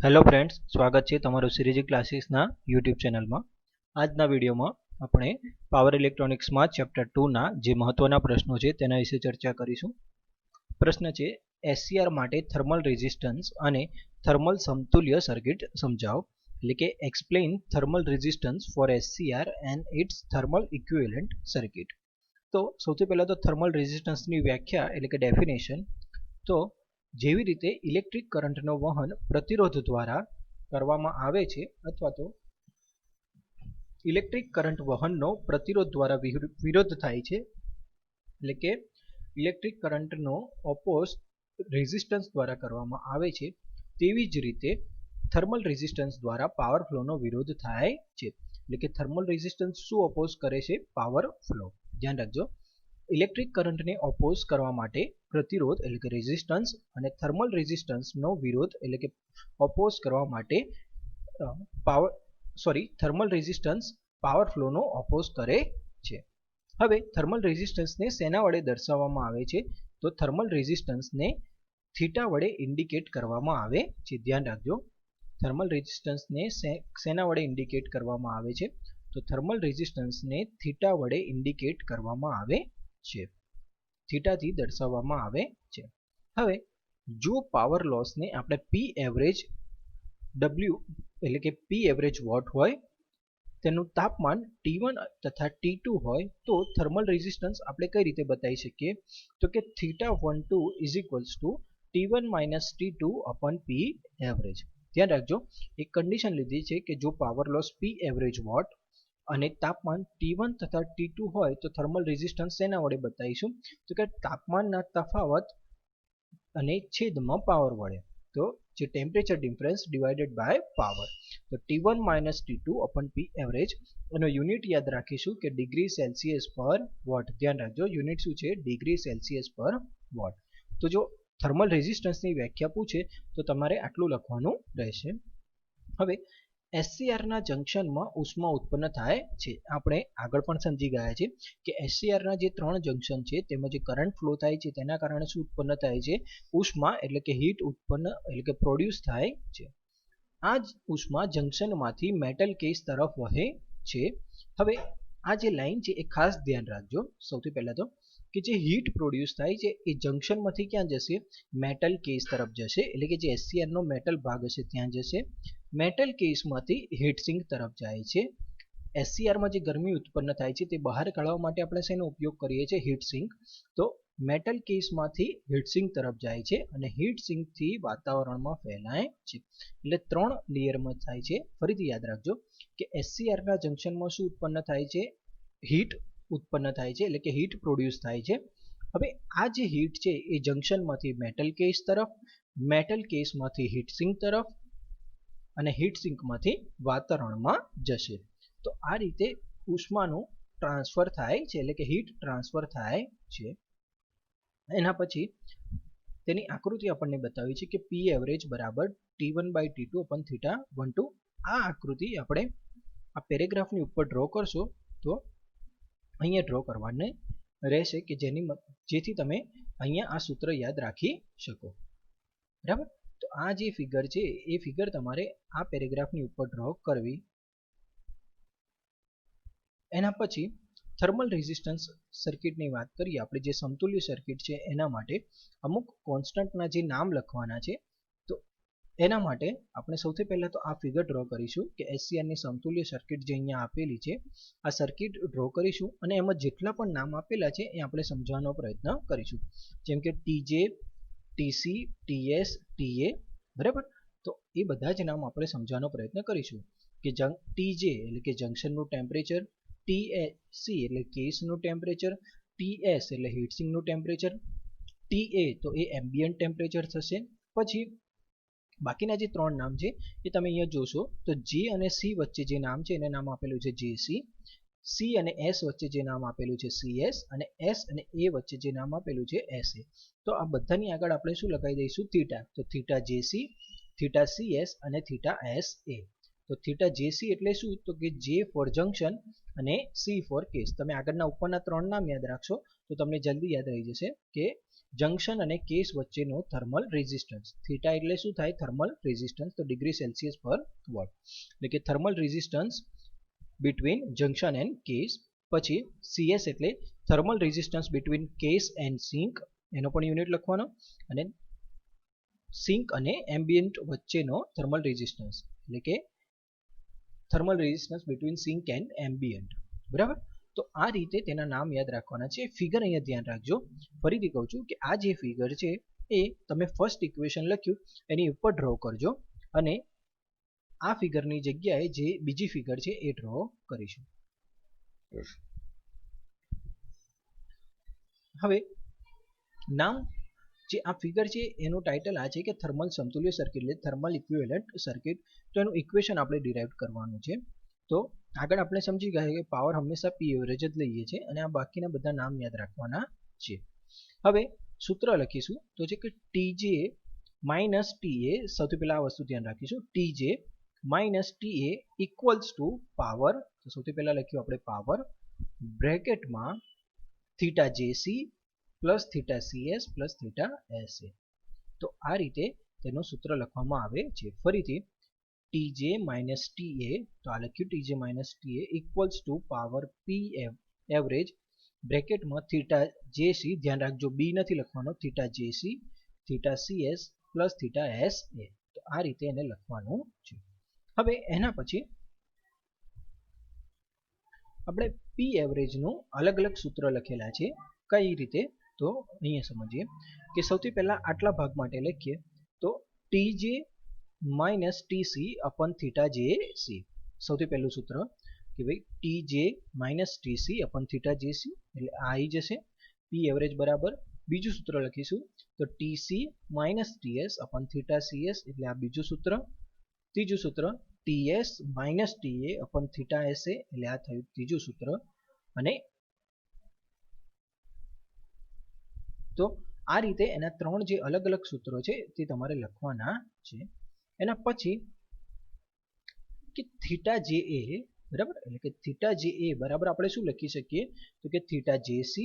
Hello friends, સ્વાગત છે તમારું સિરીજી ક્લાસીસના યુટ્યુબ ચેનલમાં. આજના વિડીયોમાં આપણે પાવર ઇલેક્ટ્રોનિક્સમાં ચેપ્ટર 2ના જે મહત્વના પ્રશ્નો છે તેના વિશે ચર્ચા કરીશું. પ્રશ્ન છે, એસસીઆર માટે થર્મલ રેઝિસ્ટન્સ અને થર્મલ સમતુલ્ય સર્કિટ સમજાવો. એટલે કે explain thermal resistance for SCR and its thermal equivalent circuit. તો સૌથી પહેલા તો થર્મલ રેઝિસ્ટન્સની વ્યાખ્યા એટલે કે ડેફિનેશન. તો જેવી રીતે ઇલેક્ટ્રિક કરંટનો વહન પ્રતિરોધ દ્વારા કરવામાં આવે છે અથવા તો ઇલેક્ટ્રિક કરંટ વહનનો પ્રતિરોધ દ્વારા વિરોધ થાય છે, એટલે કે ઇલેક્ટ્રિક કરંટનો ઓપોઝ રેઝિસ્ટન્સ દ્વારા કરવામાં આવે છે, તેવી જ રીતે થર્મલ રેઝિસ્ટન્સ દ્વારા પાવર ફ્લોનો વિરોધ થાય છે. એટલે કે થર્મલ રેઝિસ્ટન્સ શું ઓપોઝ કરે છે? Power flow. ધ્યાન રાખજો, ઇલેક્ટ્રિક કરંટને ઓપોઝ કરવા માટે પ્રતિરોધ એટલે કે રેઝિસ્ટન્સ અને થર્મલ રેઝિસ્ટન્સનો વિરોધ એટલે કે ઓપોઝ કરવા માટે થર્મલ રેઝિસ્ટન્સ પાવર ફ્લોનો ઓપોઝ કરે છે. હવે થર્મલ રેઝિસ્ટન્સને શેના વડે દર્શાવવામાં આવે છે? તો થર્મલ રેઝિસ્ટન્સને થીટા વડે ઇન્ડિકેટ કરવામાં આવે છે. ધ્યાન રાખજો, થર્મલ રેઝિસ્ટન્સને શેના વડે ઇન્ડિકેટ કરવામાં આવે છે? તો થર્મલ રેઝિસ્ટન્સને થીટા વડે ઇન્ડિકેટ કરવામાં આવે છે, થીટાથી દર્શાવવામાં આવે છે. હવે જો પાવર લોસને આપણે પી એવરેજ ડબલ્યુ એટલે કે પી એવરેજ વોટ હોય, તેનું તાપમાન T1 તથા T2 હોય, તો થર્મલ રેઝિસ્ટન્સ આપણે કઈ રીતે બતાવી શકીએ? તો કે θ12 T1 - T2 upon P average. ધ્યાન રાખજો, એક કન્ડિશન લીધી છે કે જો પાવર લોસ પી એવરેજ વોટ અને તાપમાન T1 તથા T2 હોય તો થર્મલ રેઝિસ્ટન્સ શેના વડે બતાવીશું? તો કે તાપમાનના તફાવત અને છેદમાં પાવર વડે. તો જે temperature difference divided by power. તો T1 - T2 upon P average. એનો યુનિટ યાદ રાખીશું કે ડિગ્રી સેલ્સિયસ પર વોટ. ધ્યાન રાખજો, યુનિટ શું છે? Degree Celsius per vote. તો જો થર્મલ રેઝિસ્ટન્સની વ્યાખ્યા પૂછે તો તમારે આટલું લખવાનું રહેશે. હવે એસસીઆરના જંક્શનમાં ઉષ્મા ઉત્પન્ન થાય છે. આપણે આગળ પણ સમજી ગયા છે કે એસસીઆરના જે 3 જંક્શન છે તેમાં જે કરંટ ફ્લો થાય છે તેના કારણે શું ઉત્પન્ન થાય છે? ઉષ્મા એટલે કે હીટ ઉત્પન્ન એટલે કે પ્રોડ્યુસ થાય છે. આ જ ઉષ્મા જંક્શનમાંથી મેટલ કેસ તરફ વહે છે. હવે આ જે લાઈન છે એ ખાસ ધ્યાન રાખજો. સૌથી પહેલા તો કે જે હીટ પ્રોડ્યુસ થાય છે એ જંક્શનમાંથી ક્યાં જશે? મેટલ કેસ તરફ જશે, એટલે કે જે એસસીઆરનો મેટલ ભાગ હશે ત્યાં જશે. મેટલ કેસમાંથી હીટસિંક તરફ જાય છે. એસસીઆરમાં જે ગરમી ઉત્પન્ન થાય છે તે બહાર કાઢવા માટે આપણે શેનો ઉપયોગ કરીએ છીએ? હીટસિંક. તો મેટલ કેસમાંથી હીટસિંક તરફ જાય છે અને હીટસિંકથી વાતાવરણમાં ફેલાય છે. એટલે 3 લેયરમાં થાય છે. ફરીથી યાદ રાખજો કે એસસીઆરના જંક્શનમાં શું ઉત્પન્ન થાય છે? હીટ ઉત્પન્ન થાય છે, એટલે કે હીટ પ્રોડ્યુસ થાય છે. હવે આ જે હીટ છે એ જંક્શનમાંથી મેટલ કેસ તરફ, મેટલ કેસમાંથી હીટસિંક તરફ અને હીટસિંકમાંથી વાતાવરણમાં જશે. તો આ રીતે ઉષ્માનું ટ્રાન્સફર થાય છે, એટલે કે હીટ ટ્રાન્સફર થાય છે. એના પછી તેની આકૃતિ આપણને બતાવી છે કે પી એવરેજ બરાબર T1 / T2 upon θ12. આ આકૃતિ આપણે આ પેરેગ્રાફની ઉપર ડ્રો કરશો તો અહીંયા ડ્રો કરવાને રહેશે કે જેથી તમે અહીંયા આ સૂત્ર યાદ રાખી શકો. બરાબર? તો આ જે ફિગર છે એ ફિગર તમારે આ પેરેગ્રાફની ઉપર ડ્રો કરવી. એના પછી થર્મલ રેઝિસ્ટન્સ સર્કિટની વાત કરીએ. આપણે જે સમતુલ્ય સર્કિટ છે એના માટે અમુક કોન્સ્ટન્ટના જે નામ લખવાના છે. તો એના માટે આપણે સૌથી પહેલા તો આ ફિગર ડ્રો કરીશું કે એસસીઆરની સમતુલ્ય સર્કિટ જે અહીંયા આપેલી છે આ સર્કિટ ડ્રો કરીશું અને એમાં જેટલા પણ નામ આપેલા છે એ આપણે સમજવાનો પ્રયત્ન કરીશું. જેમ કે ટીજે, ટીસી, ટીએસ, ટીએ. બરાબર? તો એ બધા જ નામ આપણે સમજવાનો પ્રયત્ન કરીશું કે ટીજે એટલે કે જંક્શનનું ટેમ્પરેચર, ટીસી એટલે કેસનું ટેમ્પરેચર, ટીએસ એટલે હીટસિંકનું ટેમ્પરેચર, ટીએ તો એ એમ્બિયન્ટ ટેમ્પરેચર થશે. પછી બાકીના જે 3 નામ છે એ તમે અહીંયા જોશો તો જે અને સી વચ્ચે જે નામ છે એને નામ આપેલું છે જેસી, સી અને એસ વચ્ચે જે નામ આપેલું છે સીએસ અને એસ અને એ વચ્ચે જે નામ આપેલું છે એસએ. તો આ બધાની આગળ આપણે શું લગાવી દઈશું? થીટા. તો થીટા જેસી, થીટા સીએસ અને થીટા એસએ. તો થીટા જેસી એટલે શું? તો કે જે ફોર જંક્શન અને સી ફોર કેસ. તમે આગળના ઉપરના 3 નામ યાદ રાખશો તો તમને જલ્દી યાદ રહી જશે કે જંક્શન અને કેસ વચ્ચેનો થર્મલ રેઝિસ્ટન્સ. થીટા એટલે શું થાય? Thermal resistance. તો ડિગ્રી સેલ્સિયસ પર વોટ, એટલે કે thermal resistance between junction and case. પછી CS એટલે thermal resistance between case and sink, એનો પણ યુનિટ લખવાનો. અને સિંક અને એમ્બિયન્ટ વચ્ચેનો થર્મલ રેઝિસ્ટન્સ, એટલે કે thermal resistance between sink and ambient. બરાબર. તો આ રીતે તેના નામ યાદ રાખવાના છે. ફિગર અહીંયા ધ્યાન રાખજો. ફરીથી કહું છું કે આ જે ફિગર છે એ તમે ફર્સ્ટ ઇક્વેશન લખ્યું એની ઉપર ડ્રો કરજો અને આ ફિગરની જગ્યાએ જે બીજી ફિગર છે એ ડ્રો કરીશું. હવે નામ જે આ ફિગર છે એનું ટાઇટલ આ છે કે થર્મલ સમતુલ્ય સર્કિટ, એટલે થર્મલ ઇક્વિવેલન્ટ સર્કિટ. તો એનું ઇક્વેશન આપણે ડિરાઇવ કરવાનું છે. તો આગળ આપણે સમજી ગયા કે પાવર હંમેશા P એવરેજ જ લઈએ છીએ અને આ બાકીના બધા નામ યાદ રાખવાના છે. હવે સૂત્ર લખીશું તો છે કે TJ માઇનસ TA, સૌથી પહેલા આ વસ્તુ ધ્યાન રાખીશું, TJ minus TA equals to power, તો સૌથી પહેલા લખ્યું આપણે પાવર બ્રેકેટમાં theta JC plus theta CS plus theta SA. તો આ રીતે તેનું સૂત્ર લખવામાં આવે છે. ફરીથી TJ માઇનસ TA, તો આ લખ્યું TJ minus TA equals to power P average બ્રેકેટમાં થીટા JC, ધ્યાન રાખજો B નથી લખવાનો, theta JC theta CS plus theta SA. તો આ રીતે એને લખવાનું છે. હવે એના પછી આપણે P એવરેજનું અલગ અલગ સૂત્ર લખેલા છે. કઈ રીતે? તો અહીંયા સમજીએ કે સૌથી પહેલા આટલા ભાગ માટે લખીએ તો TJ minus TC upon theta JC. સૌથી પહેલું સૂત્ર કે ભાઈ TJ minus TC upon theta JC, એટલે આ આવી જશે. P એવરેજ બરાબર. બીજું સૂત્ર લખીશું તો TC minus TS upon theta CS, એટલે આ બીજું સૂત્ર. ત્રીજું સૂત્ર TS minus TA upon theta SA, એટલે આ થયું ત્રીજું સૂત્ર. અને તો આ રીતે એના ત્રણ જે અલગ અલગ સૂત્રો છે તે તમારે લખવાના છે. એના પછી કે થીટા JA બરાબર, એટલે કે થીટા JA બરાબર આપણે શું લખી શકીએ તો કે થીટા JC,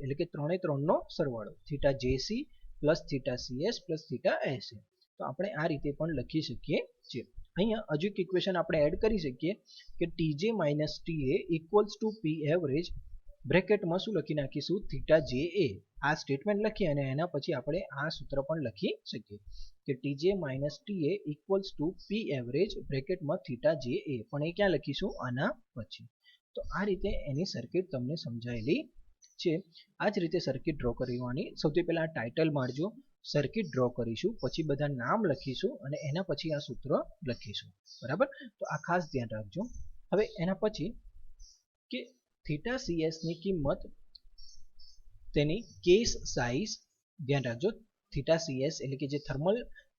એટલે કે ત્રણે ત્રણનો સરવાળો, theta JC plus theta CS plus theta SA. તો આપણે આ રીતે પણ લખી શકીએ છીએ. અહીંયા હજુ એક ઇક્વેશન આપણે એડ કરી શકીએ કે TJ minus TA equals to P average બ્રેકેટમાં શું લખી નાખીશું? Theta JA. આ સ્ટેટમેન્ટ લખીએ અને એના પછી આપણે આ સૂત્ર પણ લખી શકીએ કે TJ minus TA equals to P average બ્રેકેટમાં થીટા JA, પણ એ ક્યાં લખીશું? આના પછી. તો આ રીતે એની સર્કિટ તમને સમજાયેલી છે. આ જ રીતે સર્કિટ ડ્રો કરવાની. સૌથી પહેલા ટાઇટલ મારજો, સર્કિટ ડ્રો કરીશું, પછી બધા નામ લખીશું અને એના પછી આ સૂત્ર લખીશું. બરાબર. તો આ ખાસ ધ્યાન રાખજો. હવે એના પછી કે થીટા CS ની કિંમત તેની કેસ સાઇઝ, ધ્યાન રાખજો, થીટા CS એટલે કે જે થર્મલ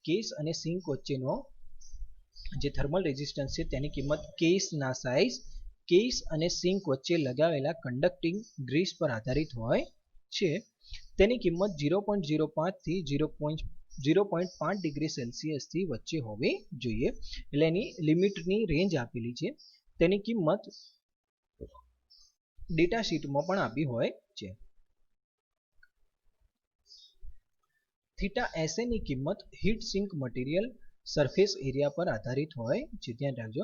કેસ અને સિંક વચ્ચેનો જે થર્મલ રેઝિસ્ટન્સ છે તેની કિંમત કેસના સાઇઝ, કેસ અને સિંક વચ્ચે લગાવેલા કન્ડક્ટિંગ ગ્રીસ પર આધારિત હોય છે. તેની કિંમત 0.05 થી 0.5 ડિગ્રી સેલ્સિયસથી વચ્ચે હોવી જોઈએ. એટલે એની લિમિટની રેન્જ આપેલી છે. તેની કિંમત ડેટા શીટમાં પણ આપી હોય છે. થીટા SA ની કિંમત heat sink material surface area પર આધારિત હોય છે. ધ્યાન રાખજો,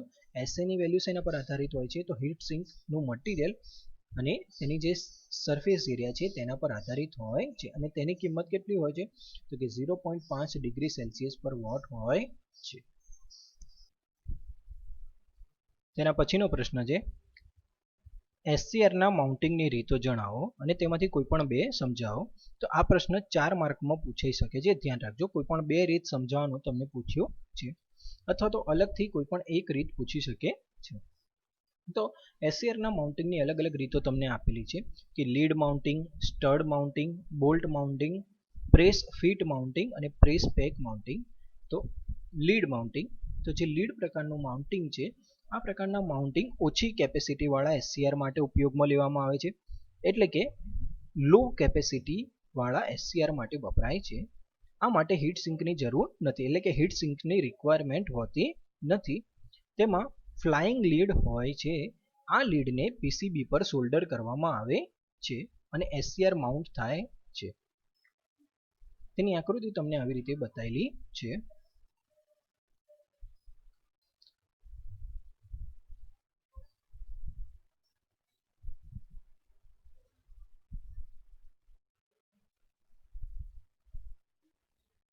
SA ની વેલ્યુ શેના પર આધારિત હોય છે? તો હીટ સિંકનું મટીરિયલ અને તેની જે સરફેસ એરિયા છે તેના પર આધારિત હોય છે. અને તેની કિંમત કેટલી હોય છે? તો કે 0.5 ડિગ્રી સેલ્સિયસ પર વોટ હોય છે. તેના પછીનો પ્રશ્ન છે SCR ના માઉન્ટિંગની રીતો જણાવો અને તેમાંથી કોઈ પણ બે સમજાવો. તો આ પ્રશ્ન 4 માર્કમાં પૂછાઈ શકે છે. ધ્યાન રાખજો, કોઈ પણ બે રીત સમજાવવાનું તમને પૂછ્યું છે અથવા તો અલગથી કોઈ પણ એક રીત પૂછી શકે છે. તો SCR ના માઉન્ટિંગની અલગ અલગ રીતો તમને આપેલી છે કે lead mounting, stud mounting, bolt mounting, press fit mounting અને પ્રેસ પેક માઉન્ટિંગ. તો લીડ માઉન્ટિંગ, તો જે લીડ પ્રકારનું માઉન્ટિંગ છે આ પ્રકારના માઉન્ટિંગ ઓછી કેપેસિટી વાળા SCR માટે ઉપયોગમાં લેવામાં આવે છે. એટલે કે લો કેપેસિટી વાળા SCR માટે વપરાય છે. આ માટે હીટ સિંકની જરૂર નથી, એટલે કે હીટ સિંકની રિક્વાયરમેન્ટ હોતી નથી. તેમાં ફ્લાઇંગ લીડ હોય છે. આ લીડને PCB પર સોલ્ડર કરવામાં આવે છે અને SCR માઉન્ટ થાય છે. તેની આકૃતિ તમને આવી રીતે બતાવેલી છે.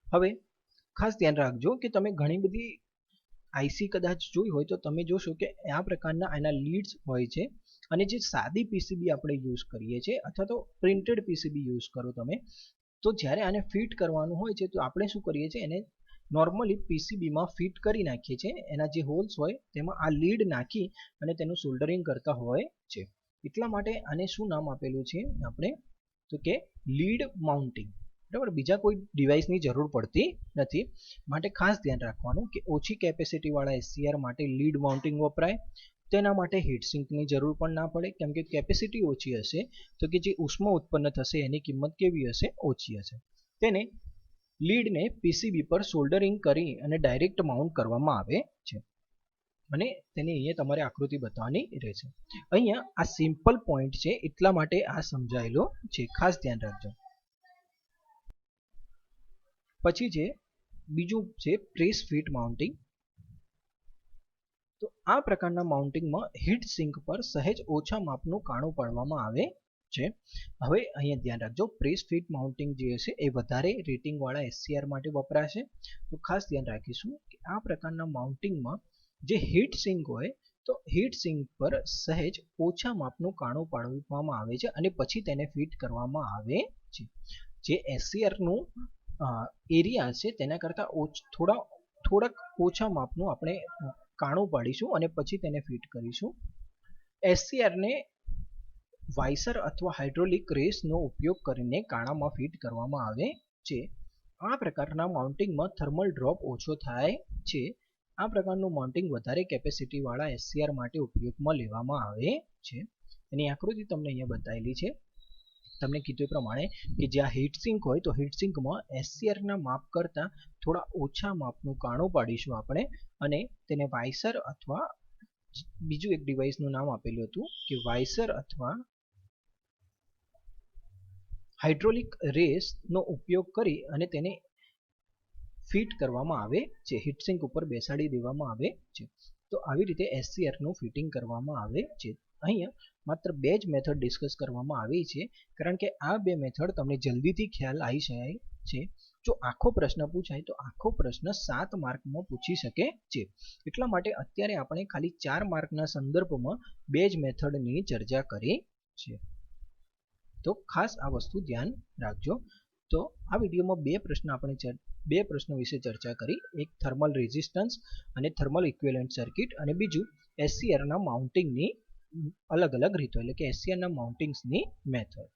હવે ખાસ ધ્યાન રાખજો કે તમે ઘણી બધી આઈસી કદાચ જોઈ હોય તો તમે જોશો કે આ પ્રકારના એના લીડ્સ હોય છે, અને જે સાદી પીસીબી આપણે યુઝ કરીએ છીએ અથવા તો પ્રિન્ટેડ પીસીબી યુઝ કરો તમે, તો જ્યારે આને ફિટ કરવાનું હોય છે તો આપણે શું કરીએ છીએ, એને નોર્મલી પીસીબીમાં ફિટ કરી નાખીએ છીએ. એના જે હોલ્સ હોય તેમાં આ લીડ નાખી અને તેનું સોલ્ડરિંગ કરતા હોય છે. એટલા માટે આને શું નામ આપેલું છે આપણે, તો કે લીડ માઉન્ટિંગ. બરાબર, બીજા કોઈ ડિવાઇસની જરૂર પડતી નથી. માટે ખાસ ધ્યાન રાખવાનું કે ઓછી કેપેસિટીવાળા એસસીઆર માટે લીડ માઉન્ટિંગ વપરાય. તેના માટે હીટસિંકની જરૂર પણ ના પડે, કેમ કે કેપેસિટી ઓછી હશે તો કે જે ઉષ્મા ઉત્પન્ન થશે એની કિંમત કેવી હશે, ઓછી હશે. તેને લીડને પીસીબી પર સોલ્ડરિંગ કરી અને ડાયરેક્ટ માઉન્ટ કરવામાં આવે છે, અને તેની અહીંયા તમારે આકૃતિ બતાવવાની રહેશે. અહીંયા આ સિમ્પલ પોઈન્ટ છે એટલા માટે આ સમજાયેલો છે, ખાસ ધ્યાન રાખજો. પછી છે બીજું છે પ્રેસ ફિટ માઉન્ટિંગ. તો આ પ્રકારના માઉન્ટિંગમાં હીટ સિંક પર સહેજ ઓછા માપનું કાણું પાડવામાં આવે છે. હવે અહીંયા ધ્યાન રાખજો, પ્રેસ ફિટ માઉન્ટિંગ જે હશે એ વધારે રેટિંગવાળા એસસીઆર માટે વપરાશે. તો ખાસ ધ્યાન રાખીશું કે આ પ્રકારના માઉન્ટિંગમાં જે હીટ સિંક હોય તો હીટ સિંક પર સહેજ ઓછા માપનું કાણું પાડવામાં આવે છે અને પછી તેને ફિટ કરવામાં આવે છે. જે એસસીઆરનું એરિયા છે તેના કરતાં થોડાક ઓછા માપનું આપણે કાણું પાડીશું અને પછી તેને ફિટ કરીશું. એસસીઆરને વાઇસર અથવા હાઇડ્રોલિક રેસનો ઉપયોગ કરીને કાણામાં ફિટ કરવામાં આવે છે. આ પ્રકારના માઉન્ટિંગમાં થર્મલ ડ્રોપ ઓછો થાય છે. આ પ્રકારનું માઉન્ટિંગ વધારે કેપેસિટીવાળા એસસીઆર માટે ઉપયોગમાં લેવામાં આવે છે. એની આકૃતિ તમને અહીંયા બતાવેલી છે. તમને કીધું એ પ્રમાણે કે જ્યાં હીટસિંક હોય તો હીટસિંકમાં એસસીઆરના માપ કરતાં થોડા ઓછા માપનું કાણું પાડીશું આપણે, અને તેને વાઇસર અથવા બીજું એક ડિવાઇસનું નામ આપેલું હતું કે વાઇસર અથવા હાઇડ્રોલિક રેસનો ઉપયોગ કરી અને તેને ફિટ કરવામાં આવે છે, હીટસિંક ઉપર બેસાડી દેવામાં આવે છે. તો આવી રીતે એસસીઆરનું ફિટિંગ કરવામાં આવે છે. અહીંયા માત્ર બે જ મેથડ ડિસ્કસ કરવામાં આવી છે, કારણ કે આ બે મેથડ તમને જલ્દીથી ખ્યાલ આવી જાય છે. જો આખો પ્રશ્ન પૂછાય તો આખો પ્રશ્ન 7 માર્કમાં પૂછી શકે છે. એટલા માટે અત્યારે આપણે ખાલી 4 માર્કના સંદર્ભમાં બે જ મેથડની ચર્ચા કરી છે. તો ખાસ આ વસ્તુ ધ્યાન રાખજો. તો આ વિડીયોમાં બે પ્રશ્નો વિશે ચર્ચા કરી, એક થર્મલ રેઝિસ્ટન્સ અને થર્મલ ઇક્વિવેલન્ટ સર્કિટ, અને બીજું એસસીઆરના માઉન્ટિંગની અલગ અલગ રીતો, એટલે કે એસસીઆરના માઉન્ટિંગ્સની મેથડ.